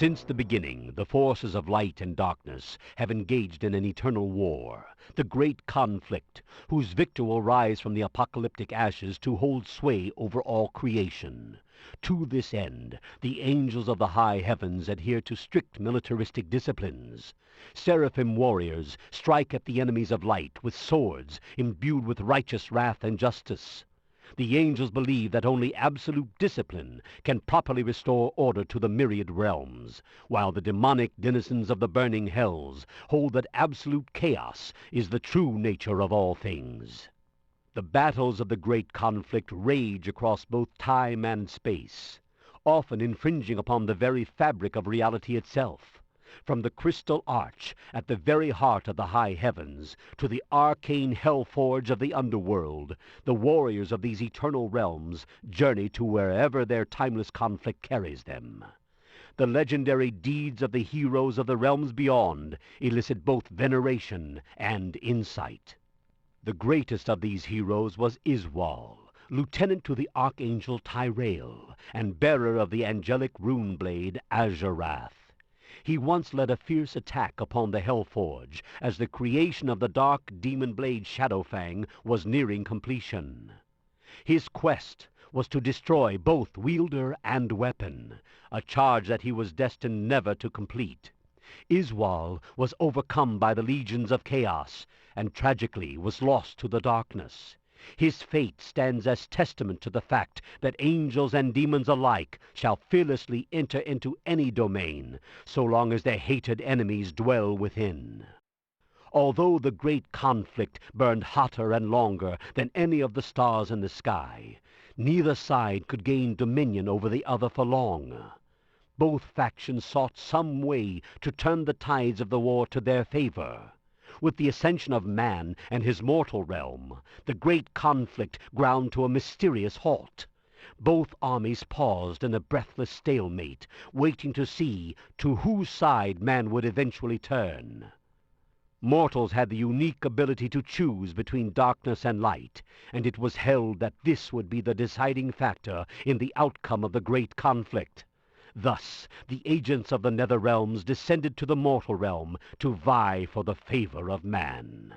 Since the beginning, the forces of light and darkness have engaged in an eternal war, the great conflict, whose victor will rise from the apocalyptic ashes to hold sway over all creation. To this end, the angels of the high heavens adhere to strict militaristic disciplines. Seraphim warriors strike at the enemies of light with swords imbued with righteous wrath and justice. The angels believe that only absolute discipline can properly restore order to the myriad realms, while the demonic denizens of the burning hells hold that absolute chaos is the true nature of all things. The battles of the great conflict rage across both time and space, often infringing upon the very fabric of reality itself. From the crystal arch at the very heart of the high heavens to the arcane hell-forge of the underworld, the warriors of these eternal realms journey to wherever their timeless conflict carries them. The legendary deeds of the heroes of the realms beyond elicit both veneration and insight. The greatest of these heroes was Iswal, lieutenant to the archangel Tyrael, and bearer of the angelic rune blade Azurath. He once led a fierce attack upon the Hellforge as the creation of the dark demon blade Shadowfang was nearing completion. His quest was to destroy both wielder and weapon, a charge that he was destined never to complete. Iswal was overcome by the legions of chaos and tragically was lost to the darkness. His fate stands as testament to the fact that angels and demons alike shall fearlessly enter into any domain, so long as their hated enemies dwell within. Although the great conflict burned hotter and longer than any of the stars in the sky, neither side could gain dominion over the other for long. Both factions sought some way to turn the tides of the war to their favor. With the ascension of man and his mortal realm, the great conflict ground to a mysterious halt. Both armies paused in a breathless stalemate, waiting to see to whose side man would eventually turn. Mortals had the unique ability to choose between darkness and light, and it was held that this would be the deciding factor in the outcome of the great conflict. Thus, the agents of the nether realms descended to the mortal realm to vie for the favor of man.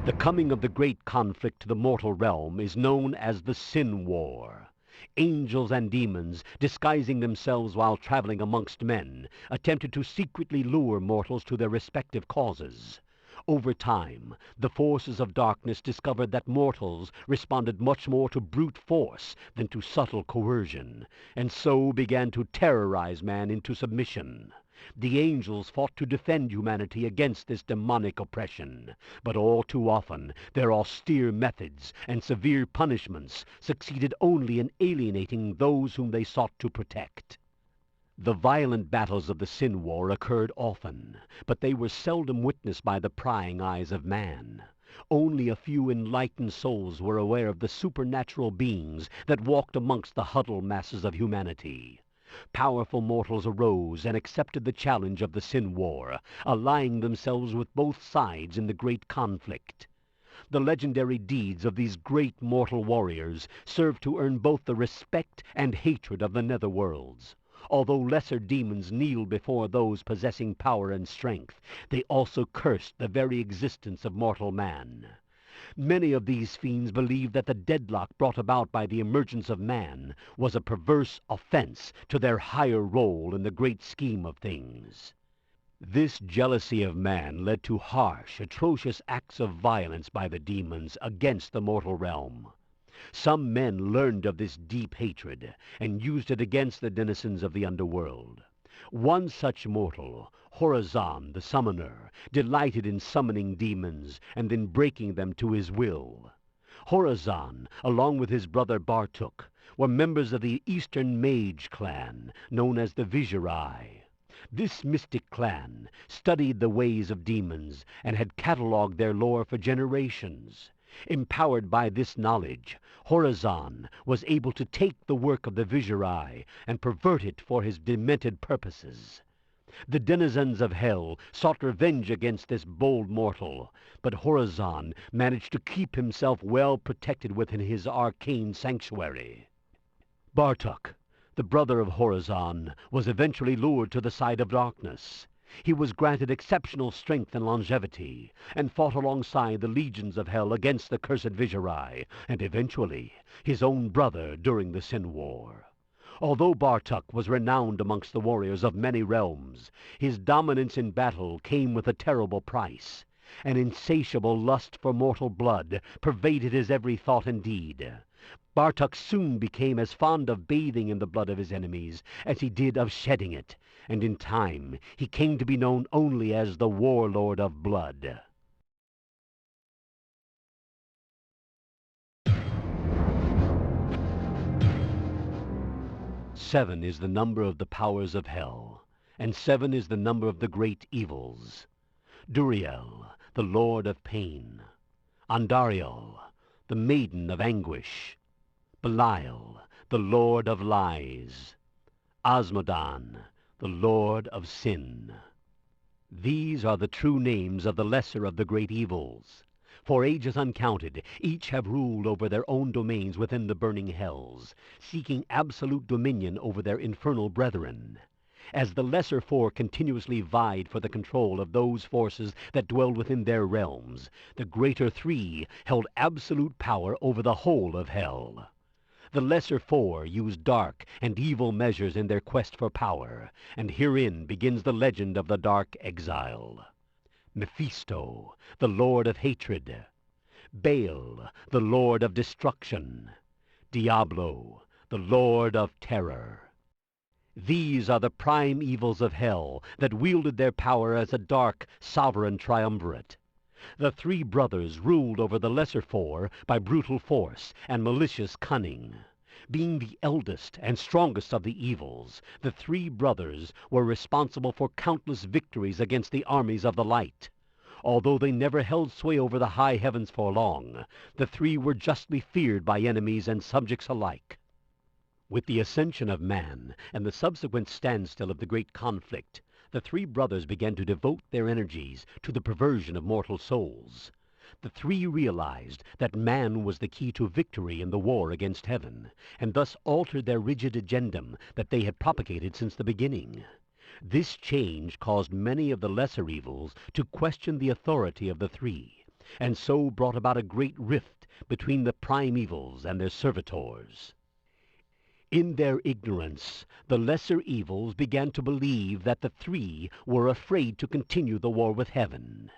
The coming of the great conflict to the mortal realm is known as the Sin War. Angels and demons, disguising themselves while traveling amongst men, attempted to secretly lure mortals to their respective causes. Over time, the forces of darkness discovered that mortals responded much more to brute force than to subtle coercion, and so began to terrorize man into submission. The angels fought to defend humanity against this demonic oppression, but all too often their austere methods and severe punishments succeeded only in alienating those whom they sought to protect. The violent battles of the Sin War occurred often, but they were seldom witnessed by the prying eyes of man. Only a few enlightened souls were aware of the supernatural beings that walked amongst the huddled masses of humanity. Powerful mortals arose and accepted the challenge of the Sin War, allying themselves with both sides in the great conflict. The legendary deeds of these great mortal warriors served to earn both the respect and hatred of the netherworlds. Although lesser demons kneeled before those possessing power and strength, they also cursed the very existence of mortal man. Many of these fiends believed that the deadlock brought about by the emergence of man was a perverse offense to their higher role in the great scheme of things. This jealousy of man led to harsh, atrocious acts of violence by the demons against the mortal realm. Some men learned of this deep hatred and used it against the denizens of the underworld. One such mortal, Horazan the Summoner, delighted in summoning demons and then breaking them to his will. Horazan, along with his brother Bartuk, were members of the Eastern Mage clan, known as the Viserai. This mystic clan studied the ways of demons and had catalogued their lore for generations. Empowered by this knowledge, Horazan was able to take the work of the Viserai and pervert it for his demented purposes. The denizens of hell sought revenge against this bold mortal, but Horazon managed to keep himself well protected within his arcane sanctuary. Bartok, the brother of Horazon, was eventually lured to the side of darkness. He was granted exceptional strength and longevity, and fought alongside the legions of hell against the cursed Viserai, and eventually his own brother during the Sin War. Although Bartok was renowned amongst the warriors of many realms, his dominance in battle came with a terrible price. An insatiable lust for mortal blood pervaded his every thought and deed. Bartok soon became as fond of bathing in the blood of his enemies as he did of shedding it, and in time he came to be known only as the Warlord of Blood. Seven is the number of the powers of hell, and seven is the number of the great evils. Duriel, the Lord of Pain. Andariel, the Maiden of Anguish. Belial, the Lord of Lies. Osmodan, the Lord of Sin. These are the true names of the lesser of the great evils. For ages uncounted, each have ruled over their own domains within the burning hells, seeking absolute dominion over their infernal brethren. As the lesser four continuously vied for the control of those forces that dwelled within their realms, the greater three held absolute power over the whole of hell. The lesser four used dark and evil measures in their quest for power, and herein begins the legend of the Dark Exile. Mephisto, the Lord of Hatred. Baal, the Lord of Destruction. Diablo, the Lord of Terror. These are the prime evils of hell that wielded their power as a dark, sovereign triumvirate. The three brothers ruled over the lesser four by brutal force and malicious cunning. Being the eldest and strongest of the evils, the three brothers were responsible for countless victories against the armies of the light. Although they never held sway over the high heavens for long, the three were justly feared by enemies and subjects alike. With the ascension of man and the subsequent standstill of the great conflict, the three brothers began to devote their energies to the perversion of mortal souls. The three realized that man was the key to victory in the war against heaven, and thus altered their rigid agendum that they had propagated since the beginning. This change caused many of the lesser evils to question the authority of the three, and so brought about a great rift between the prime evils and their servitors. In their ignorance, the lesser evils began to believe that the three were afraid to continue the war with heaven.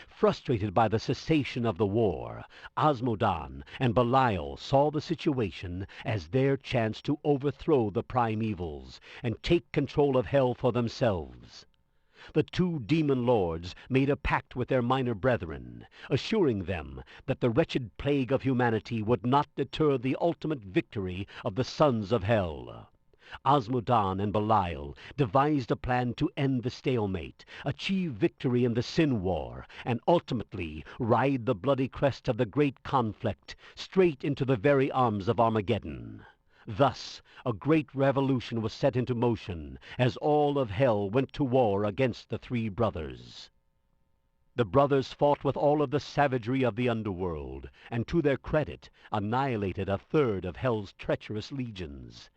Frustrated by the cessation of the war, Osmodan and Belial saw the situation as their chance to overthrow the prime evils and take control of hell for themselves. The two demon lords made a pact with their minor brethren, assuring them that the wretched plague of humanity would not deter the ultimate victory of the sons of hell. Osmodan and Belial devised a plan to end the stalemate, achieve victory in the Sin War, and ultimately ride the bloody crest of the great conflict straight into the very arms of Armageddon. Thus, a great revolution was set into motion as all of hell went to war against the three brothers. The brothers fought with all of the savagery of the underworld, and to their credit, annihilated a third of hell's treacherous legions.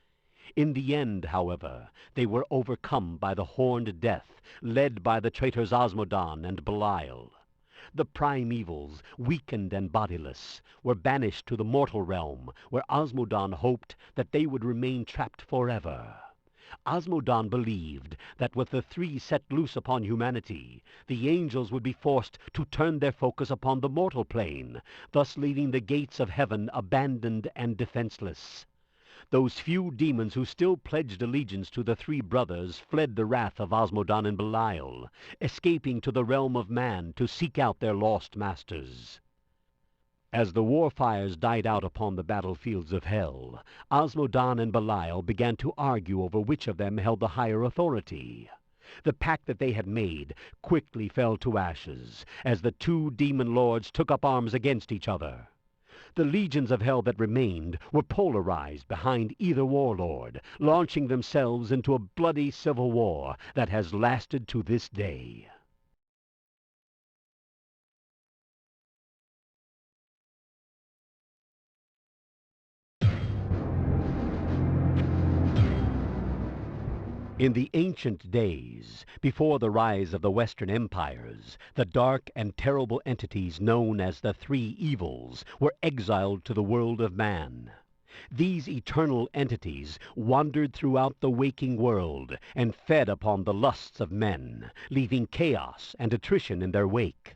In the end, however, they were overcome by the Horned Death, led by the traitors Osmodan and Belial. The prime evils, weakened and bodiless, were banished to the mortal realm, where Osmodan hoped that they would remain trapped forever. Osmodan believed that with the three set loose upon humanity, the angels would be forced to turn their focus upon the mortal plane, thus leaving the gates of heaven abandoned and defenseless. Those few demons who still pledged allegiance to the three brothers fled the wrath of Osmodan and Belial, escaping to the realm of man to seek out their lost masters. As the war fires died out upon the battlefields of hell, Osmodan and Belial began to argue over which of them held the higher authority. The pact that they had made quickly fell to ashes, as the two demon lords took up arms against each other. The legions of hell that remained were polarized behind either warlord, launching themselves into a bloody civil war that has lasted to this day. In the ancient days, before the rise of the Western empires, the dark and terrible entities known as the Three Evils were exiled to the world of man. These eternal entities wandered throughout the waking world and fed upon the lusts of men, leaving chaos and attrition in their wake.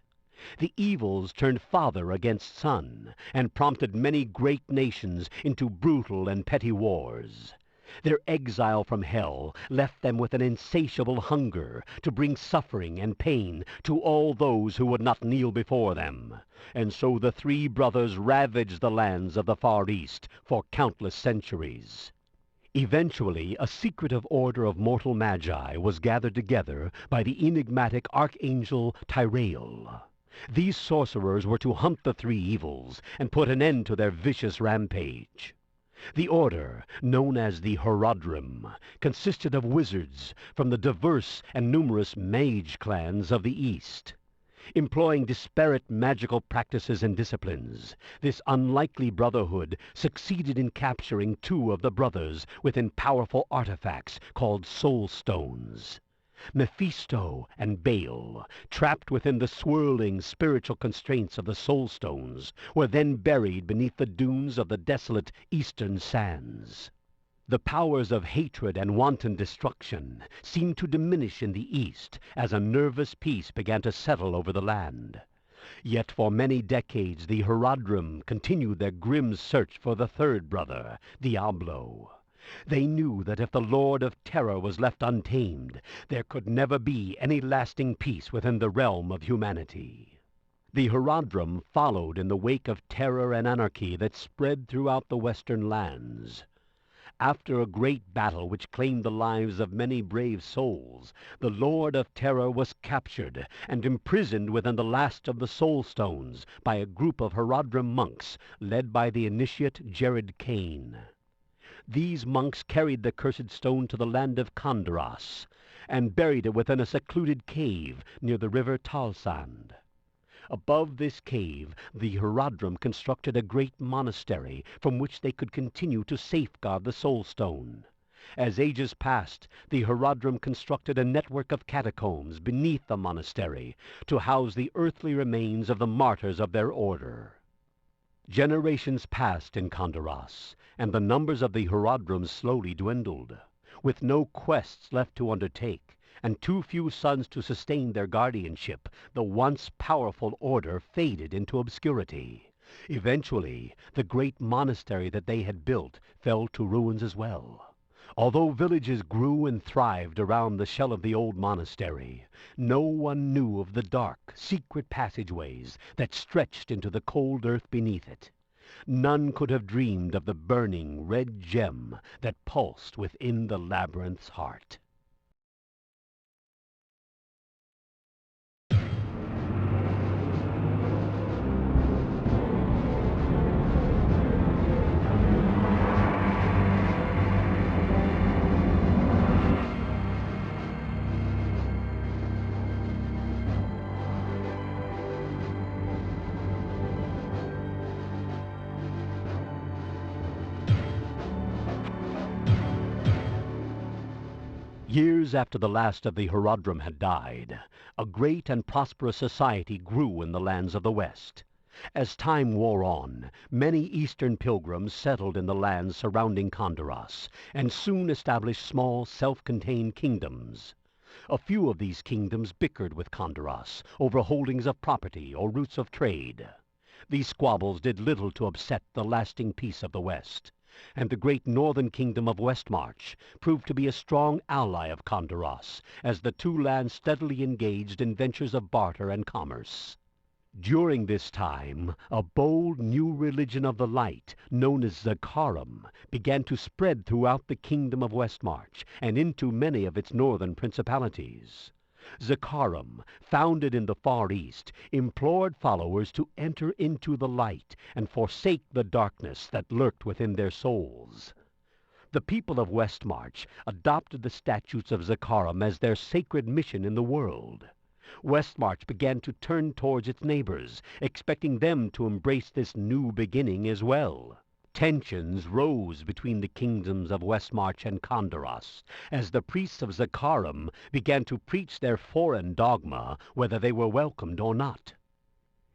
The evils turned father against son, and prompted many great nations into brutal and petty wars. Their exile from hell left them with an insatiable hunger to bring suffering and pain to all those who would not kneel before them. And so the three brothers ravaged the lands of the Far East for countless centuries. Eventually, a secretive order of mortal magi was gathered together by the enigmatic archangel Tyrael. These sorcerers were to hunt the three evils and put an end to their vicious rampage. The order, known as the Horadrim, consisted of wizards from the diverse and numerous mage clans of the East. Employing disparate magical practices and disciplines, this unlikely brotherhood succeeded in capturing two of the brothers within powerful artifacts called soul stones. Mephisto and Baal, trapped within the swirling spiritual constraints of the soul stones, were then buried beneath the dunes of the desolate eastern sands. The powers of hatred and wanton destruction seemed to diminish in the east as a nervous peace began to settle over the land. Yet for many decades the Horadrim continued their grim search for the third brother, Diablo. They knew that if the Lord of Terror was left untamed, there could never be any lasting peace within the realm of humanity. The Horadrim followed in the wake of terror and anarchy that spread throughout the western lands. After a great battle which claimed the lives of many brave souls, the Lord of Terror was captured and imprisoned within the last of the soul stones by a group of Horadrim monks led by the initiate Jared Kane. These monks carried the cursed stone to the land of Kandaras and buried it within a secluded cave near the river Talsand. Above this cave, the Horadrim constructed a great monastery from which they could continue to safeguard the soul stone. As ages passed, the Horadrim constructed a network of catacombs beneath the monastery to house the earthly remains of the martyrs of their order. Generations passed in Kandaras, and the numbers of the Horadrim slowly dwindled. With no quests left to undertake, and too few sons to sustain their guardianship, the once powerful order faded into obscurity. Eventually, the great monastery that they had built fell to ruins as well. Although villages grew and thrived around the shell of the old monastery, no one knew of the dark, secret passageways that stretched into the cold earth beneath it. None could have dreamed of the burning red gem that pulsed within the labyrinth's heart. Years after the last of the Horadrim had died, a great and prosperous society grew in the lands of the West. As time wore on, many Eastern pilgrims settled in the lands surrounding Kandaras, and soon established small, self-contained kingdoms. A few of these kingdoms bickered with Kandaras over holdings of property or routes of trade. These squabbles did little to upset the lasting peace of the West, and the great northern kingdom of Westmarch proved to be a strong ally of Kandaras, as the two lands steadily engaged in ventures of barter and commerce. During this time, a bold new religion of the light, known as Zakarum, began to spread throughout the kingdom of Westmarch and into many of its northern principalities. Zakarum, founded in the Far East, implored followers to enter into the light and forsake the darkness that lurked within their souls. The people of Westmarch adopted the statutes of Zakarum as their sacred mission in the world. Westmarch began to turn towards its neighbors, expecting them to embrace this new beginning as well. Tensions rose between the kingdoms of Westmarch and Kondaros, as the priests of Zakarum began to preach their foreign dogma, whether they were welcomed or not.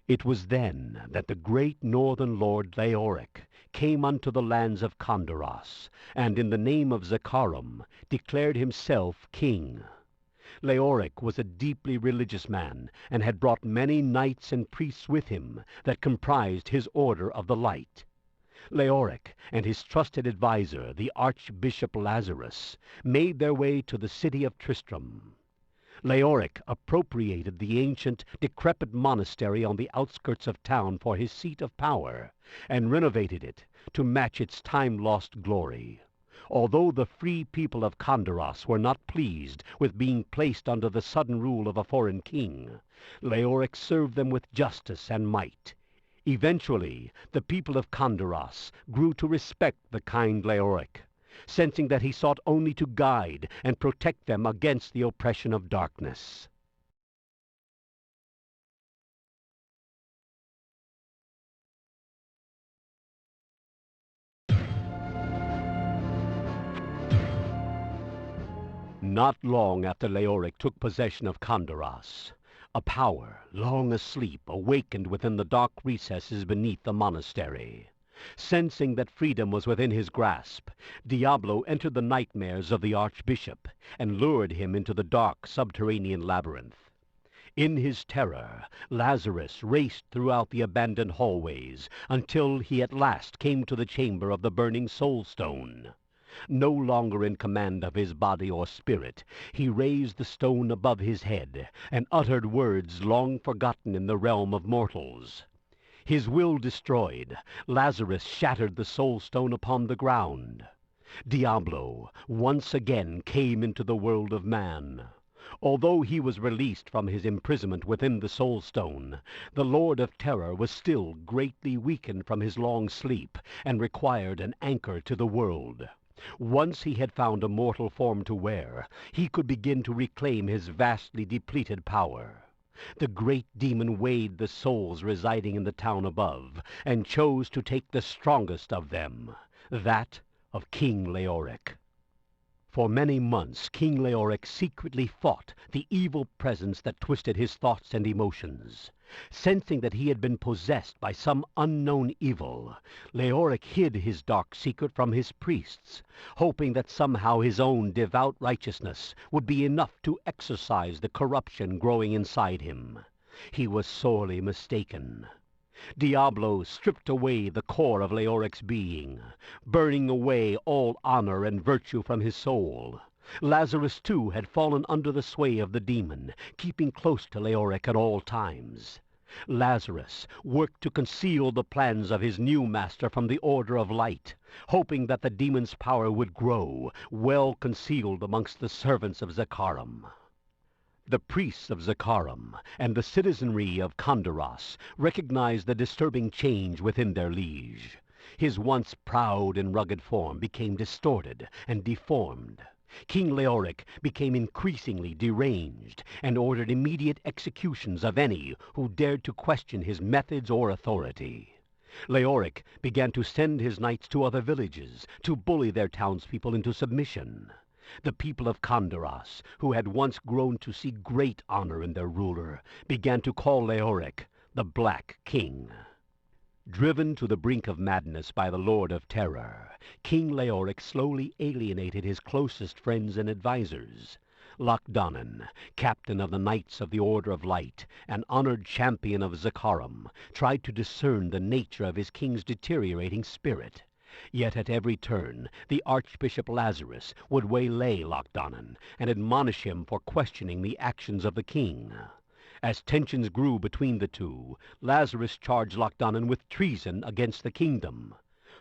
It was then that the great northern lord Leoric came unto the lands of Kondaros, and in the name of Zakarum declared himself king. Leoric was a deeply religious man, and had brought many knights and priests with him that comprised his Order of the Light. Leoric and his trusted adviser, the Archbishop Lazarus, made their way to the city of Tristram. Leoric appropriated the ancient, decrepit monastery on the outskirts of town for his seat of power, and renovated it to match its time-lost glory. Although the free people of Kondaros were not pleased with being placed under the sudden rule of a foreign king, Leoric served them with justice and might. Eventually, the people of Kondaros grew to respect the kind Leoric, sensing that he sought only to guide and protect them against the oppression of darkness. Not long after Leoric took possession of Kondaros, a power, long asleep, awakened within the dark recesses beneath the monastery. Sensing that freedom was within his grasp, Diablo entered the nightmares of the archbishop and lured him into the dark subterranean labyrinth. In his terror, Lazarus raced throughout the abandoned hallways until he at last came to the chamber of the burning soul stone. No longer in command of his body or spirit, he raised the stone above his head and uttered words long forgotten in the realm of mortals. His will destroyed, Lazarus shattered the soul stone upon the ground. Diablo once again came into the world of man. Although he was released from his imprisonment within the soul stone, the Lord of Terror was still greatly weakened from his long sleep and required an anchor to the world. Once he had found a mortal form to wear, he could begin to reclaim his vastly depleted power. The great demon weighed the souls residing in the town above, and chose to take the strongest of them, that of King Leoric. For many months King Leoric secretly fought the evil presence that twisted his thoughts and emotions. Sensing that he had been possessed by some unknown evil, Leoric hid his dark secret from his priests, hoping that somehow his own devout righteousness would be enough to exorcise the corruption growing inside him. He was sorely mistaken. Diablo stripped away the core of Leoric's being, burning away all honor and virtue from his soul. Lazarus, too, had fallen under the sway of the demon, keeping close to Leoric at all times. Lazarus worked to conceal the plans of his new master from the Order of Light, hoping that the demon's power would grow, well concealed amongst the servants of Zakarum. The priests of Zakarum and the citizenry of Kondaros recognized the disturbing change within their liege. His once proud and rugged form became distorted and deformed. King Leoric became increasingly deranged and ordered immediate executions of any who dared to question his methods or authority. Leoric began to send his knights to other villages to bully their townspeople into submission. The people of Kondaros, who had once grown to see great honor in their ruler, began to call Leoric the Black King. Driven to the brink of madness by the Lord of Terror, King Leoric slowly alienated his closest friends and advisers. Lochdonan, captain of the Knights of the Order of Light, an honored champion of Zakarum, tried to discern the nature of his king's deteriorating spirit. Yet at every turn the Archbishop Lazarus would waylay Lochdonan and admonish him for questioning the actions of the king. As tensions grew between the two, Lazarus charged Lochdonan with treason against the kingdom.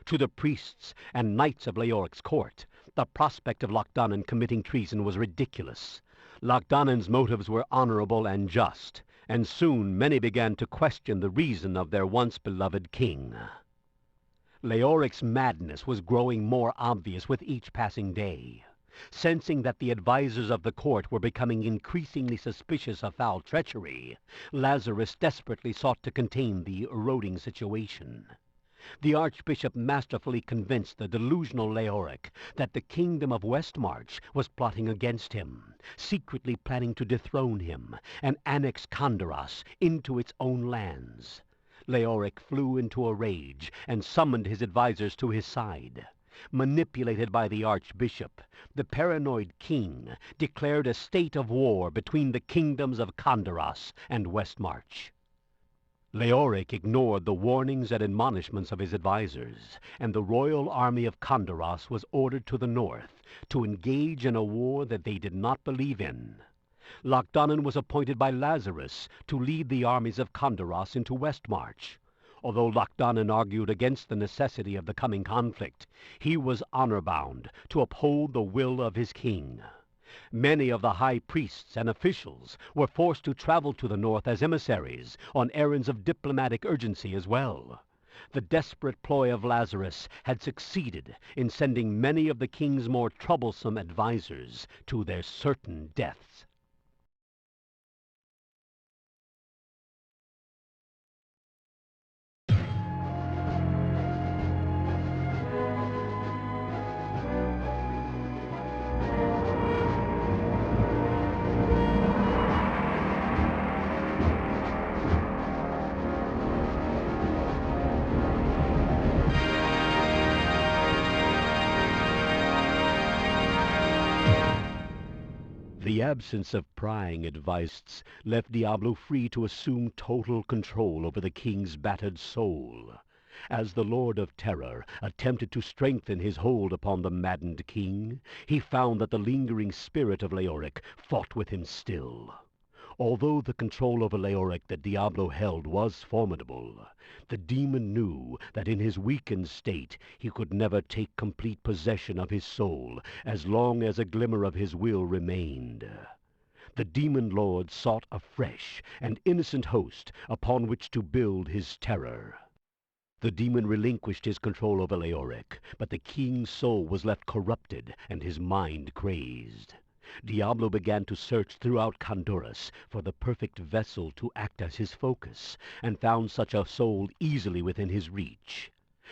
To the priests and knights of Leoric's court, the prospect of Lochdonan committing treason was ridiculous. Lochdanen's motives were honorable and just, and soon many began to question the reason of their once beloved king. Leoric's madness was growing more obvious with each passing day. Sensing that the advisors of the court were becoming increasingly suspicious of foul treachery, Lazarus desperately sought to contain the eroding situation. The archbishop masterfully convinced the delusional Leoric that the kingdom of Westmarch was plotting against him, secretly planning to dethrone him and annex Condoras into its own lands. Leoric flew into a rage and summoned his advisors to his side. Manipulated by the archbishop, the paranoid king declared a state of war between the kingdoms of Condoras and Westmarch. Leoric ignored the warnings and admonishments of his advisors, and the royal army of Condoras was ordered to the north to engage in a war that they did not believe in. Lochdanen was appointed by Lazarus to lead the armies of Condoras into Westmarch. Although Lochdanen argued against the necessity of the coming conflict, he was honor-bound to uphold the will of his king. Many of the high priests and officials were forced to travel to the north as emissaries on errands of diplomatic urgency as well. The desperate ploy of Lazarus had succeeded in sending many of the king's more troublesome advisors to their certain deaths. The absence of prying advice left Diablo free to assume total control over the king's battered soul. As the Lord of Terror attempted to strengthen his hold upon the maddened king, he found that the lingering spirit of Leoric fought with him still. Although the control over Leoric that Diablo held was formidable, the demon knew that in his weakened state he could never take complete possession of his soul as long as a glimmer of his will remained. The demon lord sought a fresh and innocent host upon which to build his terror. The demon relinquished his control over Leoric, but the king's soul was left corrupted and his mind crazed. Diablo began to search throughout Condoras for the perfect vessel to act as his focus, and found such a soul easily within his reach.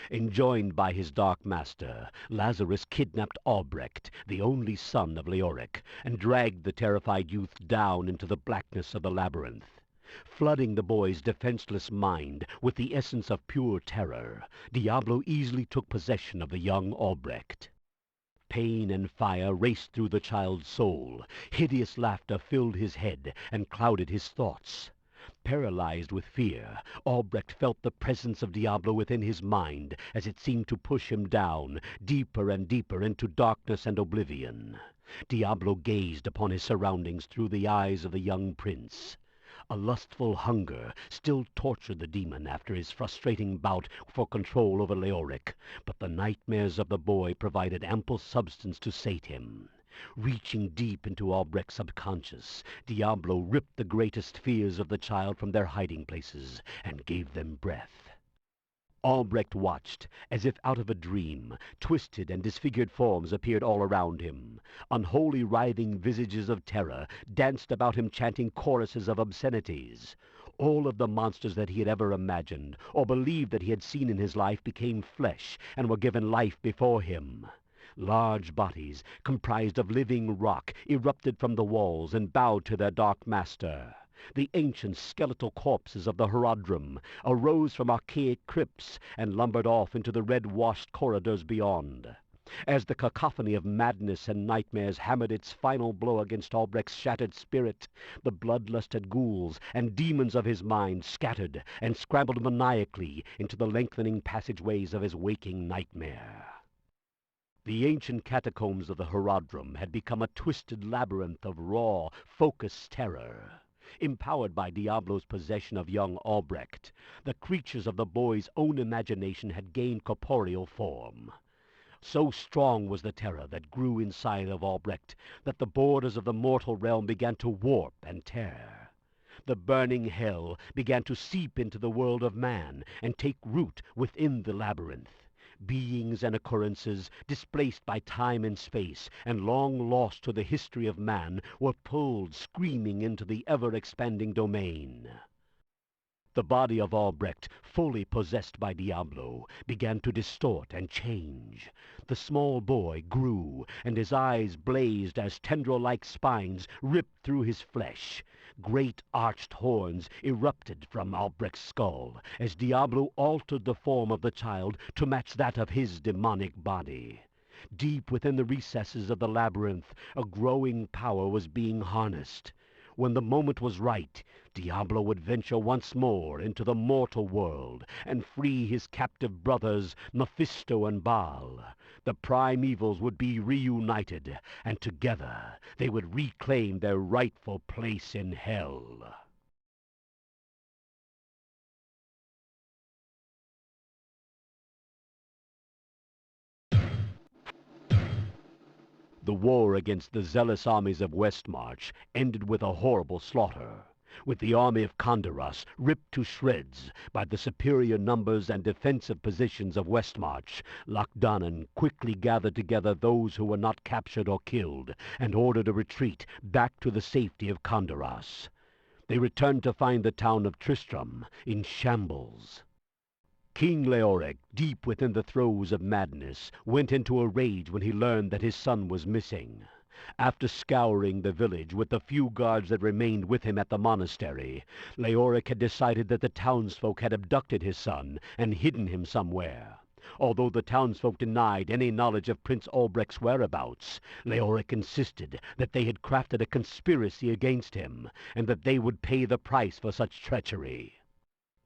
Enjoined by his dark master, Lazarus kidnapped Albrecht, the only son of Leoric, and dragged the terrified youth down into the blackness of the labyrinth. Flooding the boy's defenseless mind with the essence of pure terror, Diablo easily took possession of the young Albrecht. Pain and fire raced through the child's soul. Hideous laughter filled his head and clouded his thoughts. Paralyzed with fear, Albrecht felt the presence of Diablo within his mind as it seemed to push him down, deeper and deeper into darkness and oblivion. Diablo gazed upon his surroundings through the eyes of the young prince. A lustful hunger still tortured the demon after his frustrating bout for control over Leoric, but the nightmares of the boy provided ample substance to sate him. Reaching deep into Albrecht's subconscious, Diablo ripped the greatest fears of the child from their hiding places and gave them breath. Albrecht watched, as if out of a dream. Twisted and disfigured forms appeared all around him. Unholy writhing visages of terror danced about him, chanting choruses of obscenities. All of the monsters that he had ever imagined, or believed that he had seen in his life, became flesh and were given life before him. Large bodies, comprised of living rock, erupted from the walls and bowed to their dark master. The ancient skeletal corpses of the Horadrim arose from archaic crypts and lumbered off into the red-washed corridors beyond. As the cacophony of madness and nightmares hammered its final blow against Albrecht's shattered spirit, the bloodlusted ghouls and demons of his mind scattered and scrambled maniacally into the lengthening passageways of his waking nightmare. The ancient catacombs of the Horadrim had become a twisted labyrinth of raw, focused terror. Empowered by Diablo's possession of young Albrecht, the creatures of the boy's own imagination had gained corporeal form. So strong was the terror that grew inside of Albrecht that the borders of the mortal realm began to warp and tear. The burning hell began to seep into the world of man and take root within the labyrinth. Beings and occurrences, displaced by time and space and long lost to the history of man, were pulled screaming into the ever-expanding domain. The body of Albrecht, fully possessed by Diablo, began to distort and change. The small boy grew, and his eyes blazed as tendril-like spines ripped through his flesh. Great arched horns erupted from Albrecht's skull, as Diablo altered the form of the child to match that of his demonic body. Deep within the recesses of the labyrinth, a growing power was being harnessed. When the moment was right, Diablo would venture once more into the mortal world and free his captive brothers, Mephisto and Baal. The primevals would be reunited, and together they would reclaim their rightful place in hell. The war against the zealous armies of Westmarch ended with a horrible slaughter, with the army of Condaras ripped to shreds by the superior numbers and defensive positions of Westmarch. Lochdannen quickly gathered together those who were not captured or killed, and ordered a retreat back to the safety of Condaras. They returned to find the town of Tristram in shambles. King Leoric, deep within the throes of madness, went into a rage when he learned that his son was missing. After scouring the village with the few guards that remained with him at the monastery, Leoric had decided that the townsfolk had abducted his son and hidden him somewhere. Although the townsfolk denied any knowledge of Prince Albrecht's whereabouts, Leoric insisted that they had crafted a conspiracy against him, and that they would pay the price for such treachery.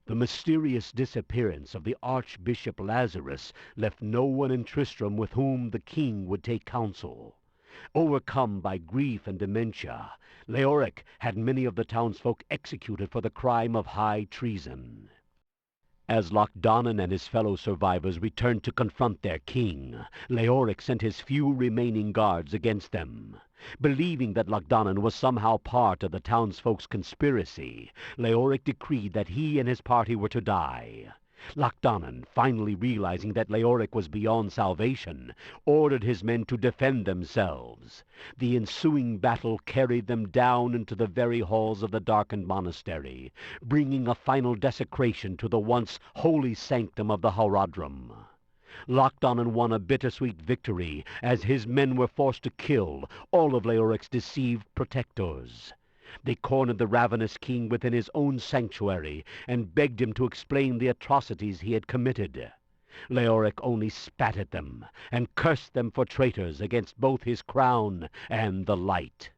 The mysterious disappearance of the Archbishop Lazarus left no one in Tristram with whom the king would take counsel. Overcome by grief and dementia, Leoric had many of the townsfolk executed for the crime of high treason. As Lochdannen and his fellow survivors returned to confront their king, Leoric sent his few remaining guards against them. Believing that Lochdannen was somehow part of the townsfolk's conspiracy, Leoric decreed that he and his party were to die. Lochdannen, finally realizing that Leoric was beyond salvation, ordered his men to defend themselves. The ensuing battle carried them down into the very halls of the darkened monastery, bringing a final desecration to the once holy sanctum of the Horadrim. Lochdannen won a bittersweet victory, as his men were forced to kill all of Leoric's deceived protectors. They cornered the ravenous king within his own sanctuary, and begged him to explain the atrocities he had committed. Leoric only spat at them, and cursed them for traitors against both his crown and the light.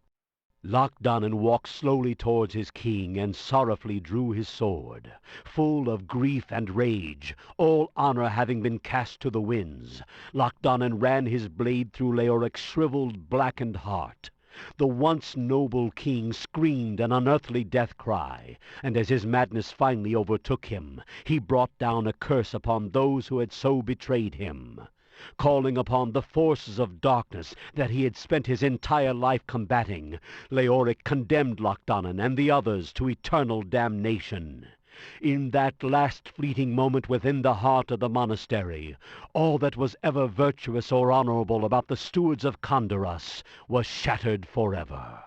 Lochdannen walked slowly towards his king, and sorrowfully drew his sword. Full of grief and rage, all honor having been cast to the winds, Lochdannen ran his blade through Leoric's shriveled, blackened heart. The once noble king screamed an unearthly death cry, and as his madness finally overtook him, he brought down a curse upon those who had so betrayed him. Calling upon the forces of darkness that he had spent his entire life combating, Leoric condemned Lochdannen and the others to eternal damnation. In that last fleeting moment within the heart of the monastery, all that was ever virtuous or honorable about the stewards of Condaras was shattered forever.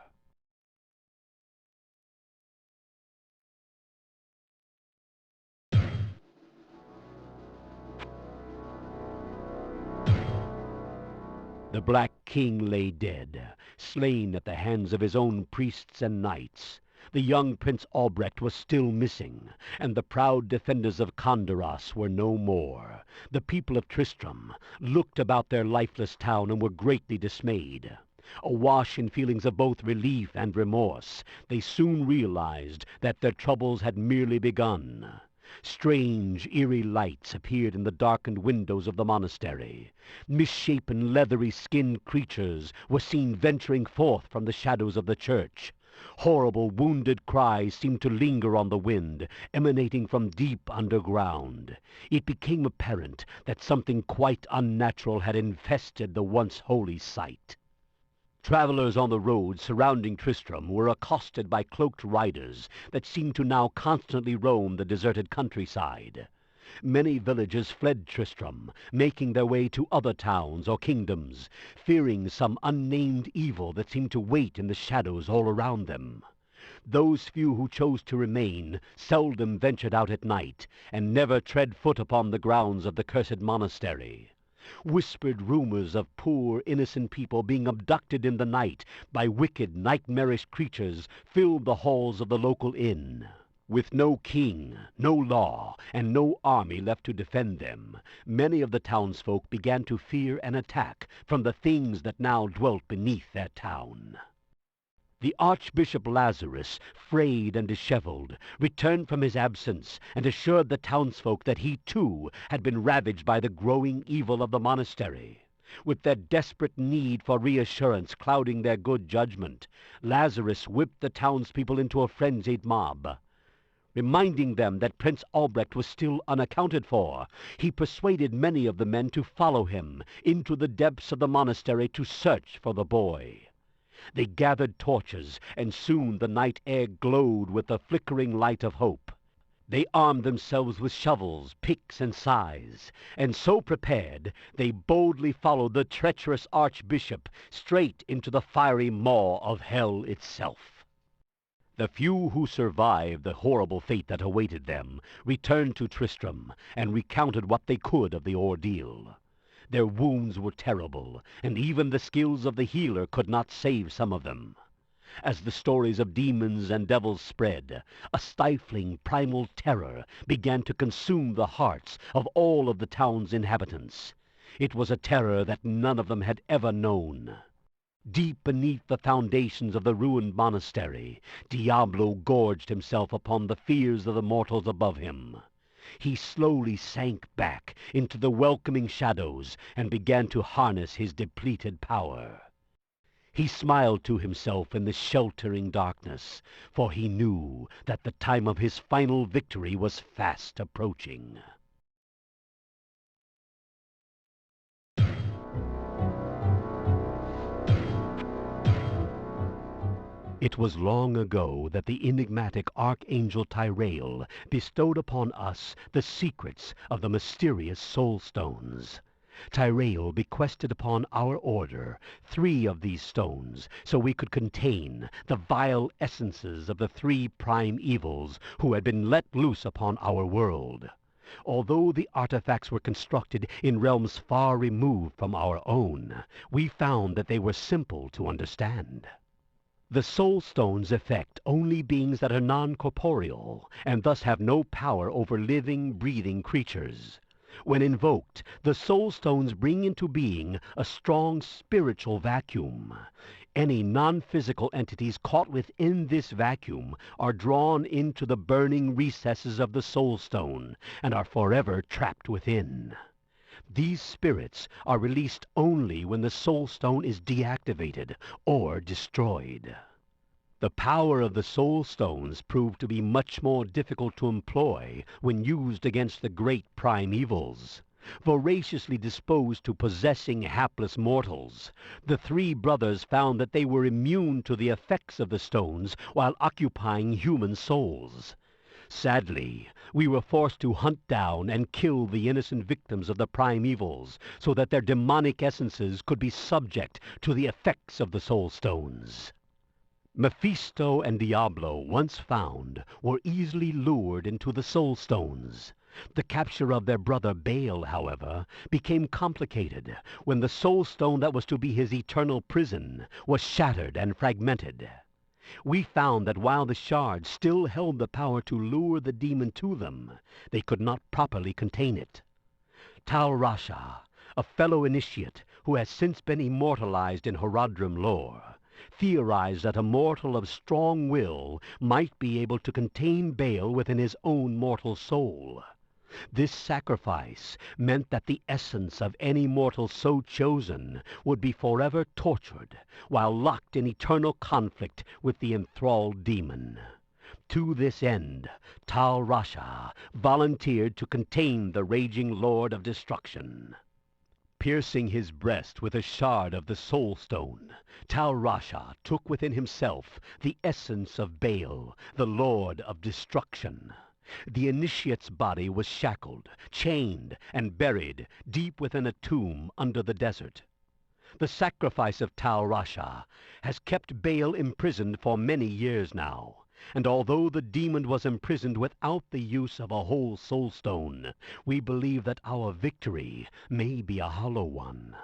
The Black King lay dead, slain at the hands of his own priests and knights. The young Prince Albrecht was still missing, and the proud defenders of Condaras were no more. The people of Tristram looked about their lifeless town and were greatly dismayed. Awash in feelings of both relief and remorse, they soon realized that their troubles had merely begun. Strange, eerie lights appeared in the darkened windows of the monastery. Misshapen, leathery-skinned creatures were seen venturing forth from the shadows of the church. Horrible wounded cries seemed to linger on the wind, emanating from deep underground. It became apparent that something quite unnatural had infested the once holy site. Travelers on the road surrounding Tristram were accosted by cloaked riders that seemed to now constantly roam the deserted countryside. Many villagers fled Tristram, making their way to other towns or kingdoms, fearing some unnamed evil that seemed to wait in the shadows all around them. Those few who chose to remain seldom ventured out at night, and never tread foot upon the grounds of the cursed monastery. Whispered rumors of poor, innocent people being abducted in the night by wicked, nightmarish creatures filled the halls of the local inn. With no king, no law, and no army left to defend them, many of the townsfolk began to fear an attack from the things that now dwelt beneath their town. The Archbishop Lazarus, frayed and disheveled, returned from his absence and assured the townsfolk that he too had been ravaged by the growing evil of the monastery. With their desperate need for reassurance clouding their good judgment, Lazarus whipped the townspeople into a frenzied mob. Reminding them that Prince Albrecht was still unaccounted for, he persuaded many of the men to follow him into the depths of the monastery to search for the boy. They gathered torches, and soon the night air glowed with the flickering light of hope. They armed themselves with shovels, picks, and scythes, and so prepared, they boldly followed the treacherous archbishop straight into the fiery maw of hell itself. The few who survived the horrible fate that awaited them returned to Tristram and recounted what they could of the ordeal. Their wounds were terrible, and even the skills of the healer could not save some of them. As the stories of demons and devils spread, a stifling primal terror began to consume the hearts of all of the town's inhabitants. It was a terror that none of them had ever known. Deep beneath the foundations of the ruined monastery, Diablo gorged himself upon the fears of the mortals above him. He slowly sank back into the welcoming shadows and began to harness his depleted power. He smiled to himself in the sheltering darkness, for he knew that the time of his final victory was fast approaching. It was long ago that the enigmatic Archangel Tyrael bestowed upon us the secrets of the mysterious Soul Stones. Tyrael bequested upon our order 3 of these stones, so we could contain the vile essences of the 3 prime evils who had been let loose upon our world. Although the artifacts were constructed in realms far removed from our own, we found that they were simple to understand. The Soul Stones affect only beings that are non-corporeal, and thus have no power over living, breathing creatures. When invoked, the Soul Stones bring into being a strong spiritual vacuum. Any non-physical entities caught within this vacuum are drawn into the burning recesses of the Soul Stone, and are forever trapped within. These spirits are released only when the Soul Stone is deactivated or destroyed. The power of the Soul Stones proved to be much more difficult to employ when used against the great prime evils. Voraciously disposed to possessing hapless mortals, the 3 brothers found that they were immune to the effects of the stones while occupying human souls. Sadly, we were forced to hunt down and kill the innocent victims of the prime evils, so that their demonic essences could be subject to the effects of the Soul Stones. Mephisto and Diablo, once found, were easily lured into the Soul Stones. The capture of their brother Baal, however, became complicated when the Soul Stone that was to be his eternal prison was shattered and fragmented. We found that while the shards still held the power to lure the demon to them, they could not properly contain it. Tal Rasha, a fellow initiate who has since been immortalized in Horadrim lore, theorized that a mortal of strong will might be able to contain Baal within his own mortal soul. This sacrifice meant that the essence of any mortal so chosen would be forever tortured, while locked in eternal conflict with the enthralled demon. To this end, Tal Rasha volunteered to contain the raging Lord of Destruction. Piercing his breast with a shard of the Soul Stone, Tal Rasha took within himself the essence of Baal, the Lord of Destruction. The initiate's body was shackled, chained, and buried deep within a tomb under the desert. The sacrifice of Tal Rasha has kept Baal imprisoned for many years now. And although the demon was imprisoned without the use of a whole soul stone, we believe that our victory may be a hollow one.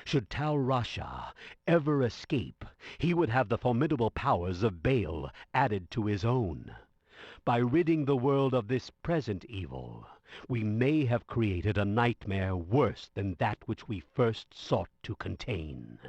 Should Tal Rasha ever escape, he would have the formidable powers of Baal added to his own. By ridding the world of this present evil, we may have created a nightmare worse than that which we first sought to contain.